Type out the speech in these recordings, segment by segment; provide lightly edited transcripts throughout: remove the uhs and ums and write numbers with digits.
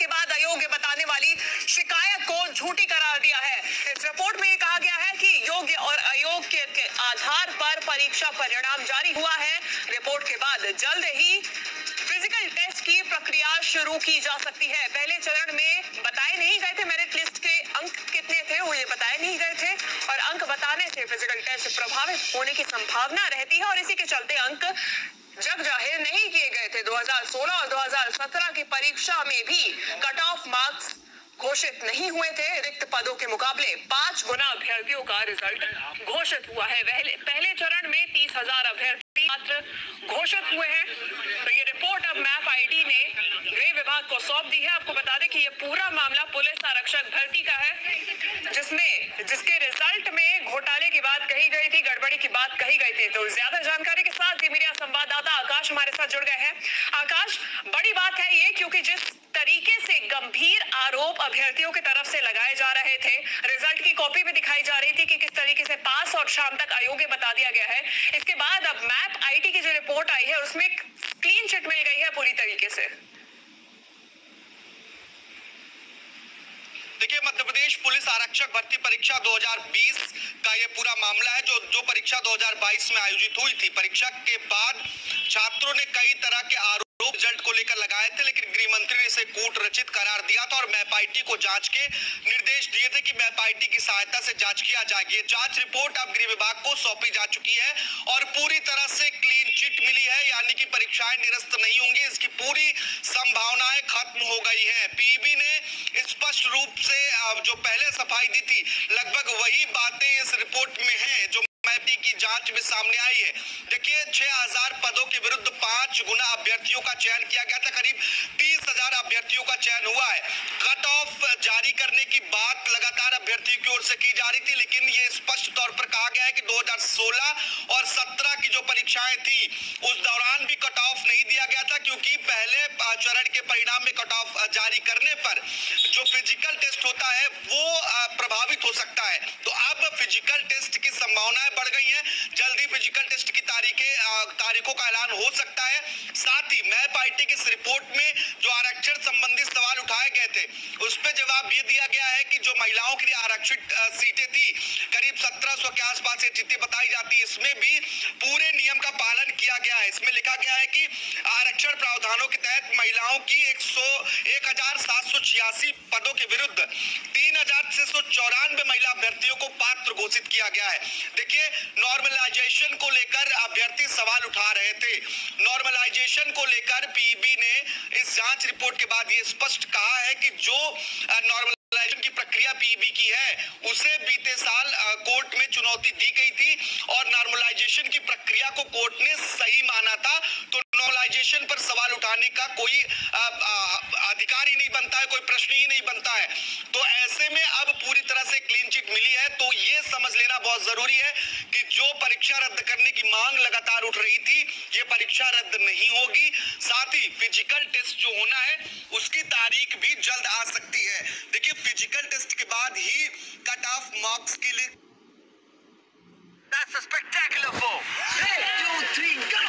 के बाद अयोग्य बताने वाली शिकायत को झूठी करार दिया है। इस रिपोर्ट में कहा गया है कि योग्य और अयोग्य के आधार पर परीक्षा परिणाम जारी हुआ है। रिपोर्ट के बाद जल्द ही फिजिकल टेस्ट की प्रक्रिया शुरू की जा सकती है। पहले चरण में बताए नहीं गए थे मेरिट लिस्ट के अंक कितने थे, वो ये बताए नहीं गए थे और अंक बताने से फिजिकल टेस्ट प्रभावित होने की संभावना रहती है और इसी के चलते अंक जग जाहिर नहीं किए गए थे। 2016 और 2017 की परीक्षा में भी कट ऑफ मार्क्स घोषित नहीं हुए थे। रिक्त पदों के मुकाबले 5 गुना अभ्यर्थियों का रिजल्ट घोषित हुआ है। पहले चरण में 30,000 अभ्यर्थी मात्र घोषित हुए हैं। तो ये रिपोर्ट अब मैप आईडी ने गृह विभाग को सौंप दी है। आपको बता दें कि ये पूरा मामला पुलिस आरक्षक भर्ती का है, जिसके रिजल्ट में घोटाले की बात कही गई थी, गड़बड़ी की बात कही गई थी। तो ज्यादा जानकारी के साथ जी मीडिया संवाददाता आकाश हमारे साथ जुड़ गए हैं। आकाश, बड़ी बात है ये, क्योंकि जिस तरीके से गंभीर आरोप अभ्यर्थियों की तरफ से लगाए जा रहे थे, रिजल्ट की कॉपी भी दिखाई जा रही थी कि किस तरीके से पास और शाम तक अयोग्य बता दिया गया है। इसके बाद अब मैप आईटी की जो रिपोर्ट आई है उसमें क्लीन चिट मिल गई है पूरी तरीके से। देखिए, मध्य प्रदेश पुलिस आरक्षक भर्ती परीक्षा 2020 का ये पूरा मामला है जो परीक्षा 2022 में आयोजित हुई थी। परीक्षा के बाद छात्रों ने कई तरह के आरोप रिजल्ट को लेकर लगाए थे, लेकिन गृह मंत्री ने इसे कूट रचित करार दिया था और मैप आईटी को जांच के निर्देश दिए थे कि मैप आईटी की सहायता से जांच किया जाएगी। जांच रिपोर्ट अब गृह विभाग को सौंपी जा चुकी है और पूरी तरह से क्लीन चिट मिली है, यानी कि परीक्षाएं निरस्त नहीं होंगी, इसकी पूरी संभावनाएं खत्म हो गई है। पीईबी ने स्पष्ट रूप से जो पहले सफाई दी थी, लगभग वही बातें इस रिपोर्ट में हैं जो मैपी की जांच में सामने आई है। देखिए, 6,000 पदों के विरुद्ध 5 गुना अभ्यर्थियों का चयन किया गया था। करीब 30,000 अभ्यर्थियों का चयन हुआ है। कट ऑफ जारी करने की बात लगातार अभ्यर्थियों की ओर से की जा रही थी, लेकिन ये स्पष्ट तौर पर कहा गया है कि 2016 और 17 की जो परीक्षाएं थी उस दौरान भी कट ऑफ नहीं दिया गया था, क्योंकि पहले चरण के परिणाम में कट ऑफ जारी करने पर जो फिजिकल टेस्ट होता है वो प्रभावित हो सकता है। तो अब फिजिकल टेस्ट की संभावनाएं बढ़ गई हैं। जल्दी फिजिकल टेस्ट की तारीखों का ऐलान हो सकता है। साथ ही मैप आईटी की इस रिपोर्ट में जो आरक्षण संबंधी सवाल उठाए गए थे उस पर जवाब ये दिया गया है कि जो महिलाओं के लिए आरक्षित सीटें थी, करीब 1700 के आसपास ये सीटें बताई जाती है, इसमें भी पूरे नियम का पालन किया गया है। इसमें लिखा गया है कि आरक्षण प्रावधानों के तहत महिलाओं की 1786 पदों के विरुद्ध 3694 महिला अभ्यर्थियों को पात्र घोषित किया गया है। देखिए, नॉर्मलाइजेशन को लेकर अभ्यर्थी सवाल उठा रहे थे। नॉर्मलाइजेशन को लेकर पीईबी ने इस जांच रिपोर्ट के बाद ये स्पष्ट कहा है कि जो नॉर्मलाइजेशन की प्रक्रिया पीईबी की है उसे बीते साल कोर्ट में चुनौती दी गई थी और नॉर्मलाइजेशन की प्रक्रिया को कोर्ट ने सही माना था। तो नॉर्मलाइजेशन पर सवाल उठाने का कोई अधिकार ही नहीं बनता है, कोई प्रश्न ही नहीं बनता है। तो ऐसे में अब पूरी तरह से क्लीन चिट मिली है, तो ये समझ लेना बहुत जरूरी है कि जो परीक्षा रद्द करने की मांग लगातार उठ रही थी, ये परीक्षा रद्द नहीं होगी। साथ ही फिजिकल टेस्ट जो होना है उसकी तारीख भी जल्द आ सकती है। देखिए, फिजिकल टेस्ट के बाद ही कट ऑफ मार्क्स के लिए That's a spectacular ball. 1, 2, 3, go!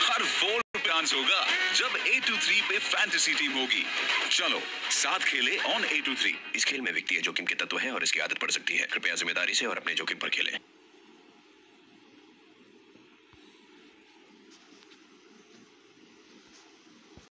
Her phone dance होगा जब A23 पे फैंटेसी टीम होगी। चलो साथ खेले ऑन A23। इस खेल में व्यक्ति जोखिम के तत्व हैं और इसकी आदत पड़ सकती है। कृपया जिम्मेदारी से और अपने जोखिम पर खेलें।